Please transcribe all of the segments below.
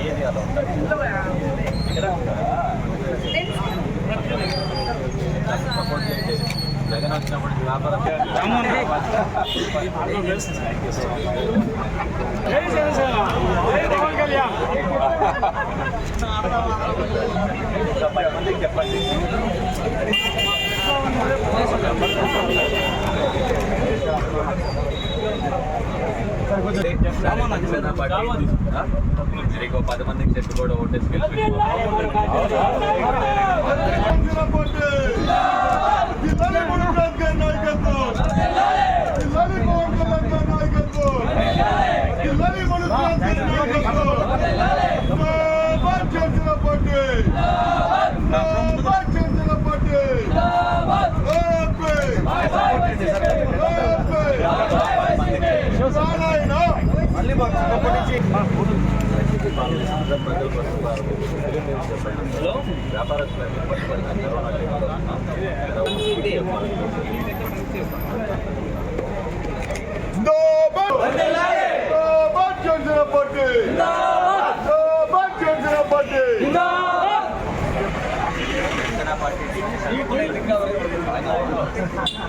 ఏరియాలో ఉంటాయి ఇక్కడ సపోర్ట్ చేయండి. జగన్ వచ్చినప్పుడు వ్యాపారం మందికి చెప్పండి. మీకు 10 మందికి చెప్పి కూడా ఓటేసి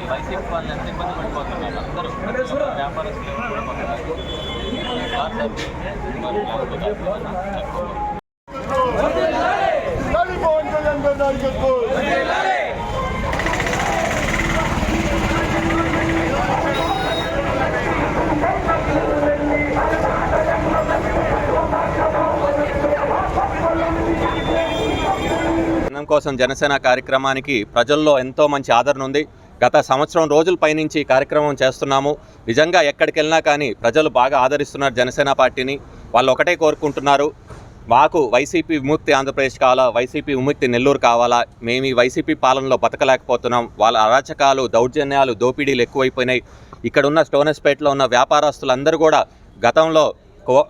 వైసీపీ వాళ్ళు ఎంత ఇబ్బంది పడిపోతున్నారు. అందరూ వ్యాపారస్తులు కోసం జనసేన కార్యక్రమానికి ప్రజల్లో ఎంతో మంచి ఆదరణ ఉంది. గత సంవత్సరం రోజుల పైనుంచి కార్యక్రమం చేస్తున్నాము. నిజంగా ఎక్కడికి వెళ్ళినా కానీ ప్రజలు బాగా ఆదరిస్తున్నారు జనసేన పార్టీని. వాళ్ళు ఒకటే కోరుకుంటున్నారు, మాకు వైసీపీ విముక్తి ఆంధ్రప్రదేశ్ కావాలా, వైసీపీ విముక్తి నెల్లూరు కావాలా, మేము ఈ వైసీపీ పాలనలో బతకలేకపోతున్నాం, వాళ్ళ అరాచకాలు, దౌర్జన్యాలు, దోపిడీలు ఎక్కువైపోయినాయి. ఇక్కడున్న స్టోనస్పేటలో ఉన్న వ్యాపారస్తులందరూ కూడా గతంలో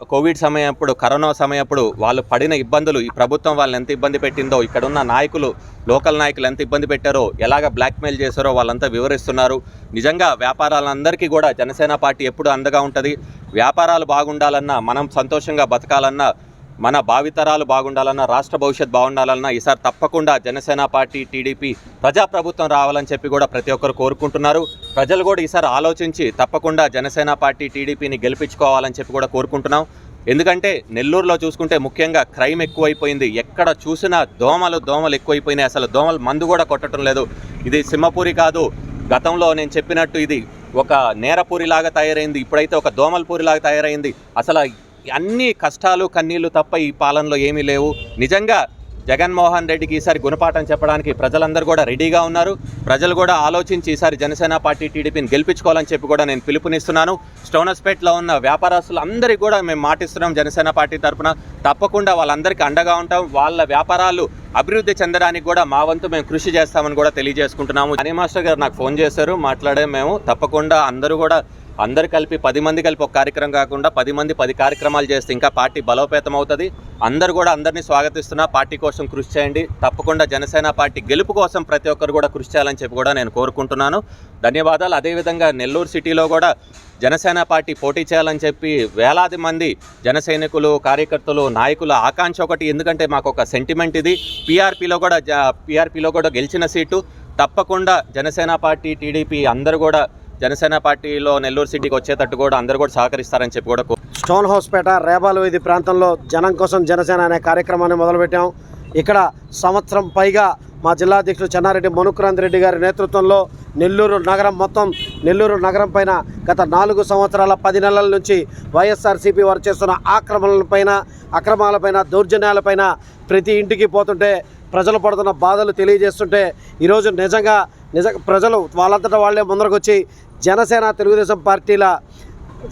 కోవిడ్ సమయప్పుడు, కరోనా సమయప్పుడు వాళ్ళు పడిన ఇబ్బందులు, ఈ ప్రభుత్వం వాళ్ళని ఎంత ఇబ్బంది పెట్టిందో, ఇక్కడున్న నాయకులు, లోకల్ నాయకులు ఎంత ఇబ్బంది పెట్టారో, ఎలాగ బ్లాక్మెయిల్ చేశారో వాళ్ళంతా వివరిస్తున్నారు. నిజంగా వ్యాపారాలందరికీ కూడా జనసేన పార్టీ ఎప్పుడు అండగా ఉంటుంది. వ్యాపారాలు బాగుండాలన్నా, మనం సంతోషంగా బతకాలన్నా, మన భావితరాలు బాగుండాలన్నా, రాష్ట్ర భవిష్యత్ బాగుండాలన్నా ఈసారి తప్పకుండా జనసేన పార్టీ, టీడీపీ ప్రజాప్రభుత్వం రావాలని చెప్పి కూడా ప్రతి ఒక్కరు కోరుకుంటున్నారు. ప్రజలు కూడా ఈసారి ఆలోచించి తప్పకుండా జనసేన పార్టీ, టీడీపీని గెలిపించుకోవాలని చెప్పి కూడా కోరుకుంటున్నాం. ఎందుకంటే నెల్లూరులో చూసుకుంటే ముఖ్యంగా క్రైమ్ ఎక్కువైపోయింది. ఎక్కడ చూసినా దోమలు ఎక్కువైపోయినాయి. అసలు దోమలు మందు కూడా కొట్టడం లేదు. ఇది సింహపూరి కాదు, గతంలో నేను చెప్పినట్టు ఇది ఒక నేరపూరిలాగా తయారైంది. ఇప్పుడైతే ఒక దోమలపూరిలాగా తయారైంది. అసలు అన్ని కష్టాలు, కన్నీళ్లు తప్ప ఈ పాలనలో ఏమీ లేవు. నిజంగా జగన్మోహన్ రెడ్డికి ఈసారి గుణపాఠం చెప్పడానికి ప్రజలందరూ కూడా రెడీగా ఉన్నారు. ప్రజలు కూడా ఆలోచించి ఈసారి జనసేన పార్టీ, టీడీపీని గెలిపించుకోవాలని చెప్పి కూడా నేను పిలుపునిస్తున్నాను. స్టోనస్పేట్లో ఉన్న వ్యాపారస్తులు అందరికీ కూడా మేము మాటిస్తున్నాం జనసేన పార్టీ తరఫున తప్పకుండా వాళ్ళందరికీ అండగా ఉంటాం. వాళ్ళ వ్యాపారాలు అభివృద్ధి చెందడానికి కూడా మా వంతు మేము కృషి చేస్తామని కూడా తెలియజేసుకుంటున్నాము. హనీ మాస్టర్ గారు నాకు ఫోన్ చేశారు, మాట్లాడే మేము తప్పకుండా అందరు కలిపి 10 మంది కలిపి ఒక కార్యక్రమం కాకుండా 10 మంది 10 కార్యక్రమాలు చేస్తే ఇంకా పార్టీ బలోపేతం అవుతుంది. అందరినీ స్వాగతిస్తున్నా. పార్టీ కోసం కృషి చేయండి. తప్పకుండా జనసేన పార్టీ గెలుపు కోసం ప్రతి ఒక్కరు కూడా కృషి చేయాలని చెప్పి కూడా నేను కోరుకుంటున్నాను. ధన్యవాదాలు. అదేవిధంగా నెల్లూరు సిటీలో కూడా జనసేన పార్టీ పోటీ చేయాలని చెప్పి వేలాది మంది జన సైనికులు, కార్యకర్తలు, నాయకుల ఆకాంక్ష ఒకటి. ఎందుకంటే మాకు ఒక సెంటిమెంట్ ఇది. పీఆర్పీలో కూడా గెలిచిన సీటు. తప్పకుండా జనసేన పార్టీ, టీడీపీ అందరూ కూడా జనసేన పార్టీలో నెల్లూరు సిటీకి వచ్చేటట్టు కూడా అందరూ కూడా సహకరిస్తారని చెప్పి కూడా స్టోన్ హౌస్పేట, రేబాల వీధి ప్రాంతంలో జనం కోసం జనసేన అనే కార్యక్రమాన్ని మొదలుపెట్టాం. ఇక్కడ సంవత్సరం పైగా మా జిల్లా అధ్యక్షుడు చెన్నారెడ్డి మనుక్రాంత్ రెడ్డి గారి నేతృత్వంలో నెల్లూరు నగరం పైన గత 4 సంవత్సరాల 10 నెలల నుంచి వైఎస్ఆర్సీపీ వారు చేస్తున్న అక్రమాలపైన, దౌర్జన్యాలపైన ప్రతి ఇంటికి పోతుంటే ప్రజలు పడుతున్న బాధలు తెలియజేస్తుంటే ఈరోజు నిజంగా ప్రజలు వాళ్ళంతటా వాళ్ళే ముందరకు వచ్చి జనసేన, తెలుగుదేశం పార్టీల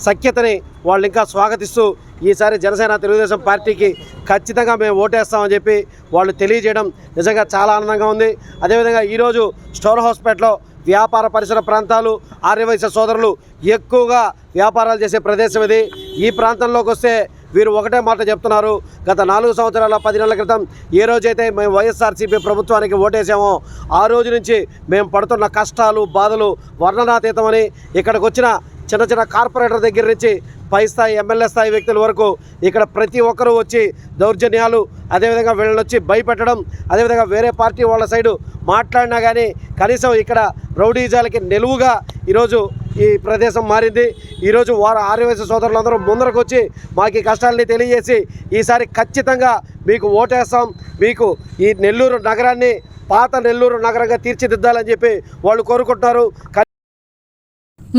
సఖ్యతని వాళ్ళు ఇంకా స్వాగతిస్తూ ఈసారి జనసేన, తెలుగుదేశం పార్టీకి ఖచ్చితంగా మేము ఓటేస్తామని చెప్పి వాళ్ళు తెలియజేయడం నిజంగా చాలా ఆనందంగా ఉంది. అదేవిధంగా ఈరోజు స్టోన్ హౌస్పేటలో వ్యాపార పరిసర ప్రాంతాలు, ఆర్యవైశ్య సోదరులు ఎక్కువగా వ్యాపారాలు చేసే ప్రదేశం ఇది. ఈ ప్రాంతంలోకి వస్తే వీరు ఒకటే మాట చెప్తున్నారు. గత 4 సంవత్సరాల 10 నెలల క్రితం ఏ రోజైతే మేము వైఎస్ఆర్సీపీ ప్రభుత్వానికి ఓటేసామో ఆ రోజు నుంచి మేము పడుతున్న కష్టాలు బాధలు వర్ణనాతీతమని, ఇక్కడికి వచ్చిన చిన్న చిన్న కార్పొరేటర్ దగ్గర నుంచి పై స్థాయి ఎమ్మెల్యే స్థాయి వ్యక్తుల వరకు ఇక్కడ ప్రతి ఒక్కరూ వచ్చి దౌర్జన్యాలు, అదేవిధంగా వీళ్ళని వచ్చి భయపెట్టడం, అదేవిధంగా వేరే పార్టీ వాళ్ళ సైడు మాట్లాడినా కానీ కనీసం ఇక్కడ రౌడీజాలకి నిలువుగా ఈరోజు ఈ ప్రదేశం మారింది. ఈరోజు వారు ఆర్యవైశ్య సోదరులందరూ ముందరకు వచ్చి మాకు ఈ కష్టాలని తెలియజేసి ఈసారి ఖచ్చితంగా మీకు ఓటేస్తాం, మీకు ఈ నెల్లూరు నగరాన్ని పాత నెల్లూరు నగరంగా తీర్చిదిద్దాలని చెప్పి వాళ్ళు కోరుకుంటున్నారు.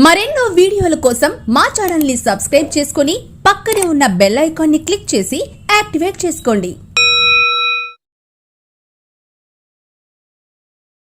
మరెన్నో వీడియోల కోసం మా ఛానల్ ని సబ్స్క్రైబ్ చేసుకుని పక్కనే ఉన్న బెల్ ఐకాన్ ని క్లిక్ చేసి యాక్టివేట్ చేసుకోండి.